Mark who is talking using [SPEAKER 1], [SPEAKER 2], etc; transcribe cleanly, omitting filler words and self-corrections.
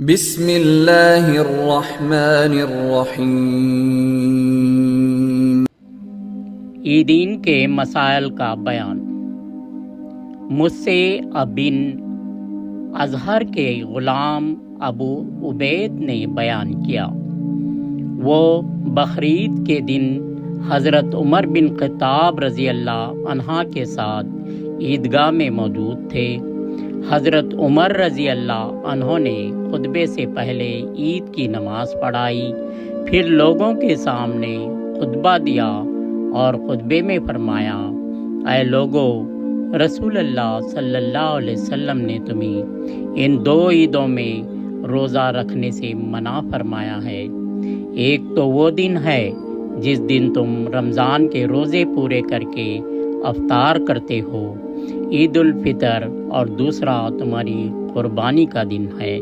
[SPEAKER 1] بسم اللہ الرحمن الرحیم۔
[SPEAKER 2] عیدین کے مسائل کا بیان۔ مجھ سے ابن اظہر کے غلام ابو عبید نے بیان کیا، وہ بقرعید کے دن حضرت عمر بن خطاب رضی اللہ عنہ کے ساتھ عیدگاہ میں موجود تھے۔ حضرت عمر رضی اللہ عنہ نے خطبے سے پہلے عید کی نماز پڑھائی، پھر لوگوں کے سامنے خطبہ دیا اور خطبے میں فرمایا: اے لوگو، رسول اللہ صلی اللہ علیہ وسلم نے تمہیں ان دو عیدوں میں روزہ رکھنے سے منع فرمایا ہے۔ ایک تو وہ دن ہے جس دن تم رمضان کے روزے پورے کر کے افطار کرتے ہو، عید الفطر، اور دوسرا تمہاری قربانی کا دن ہے۔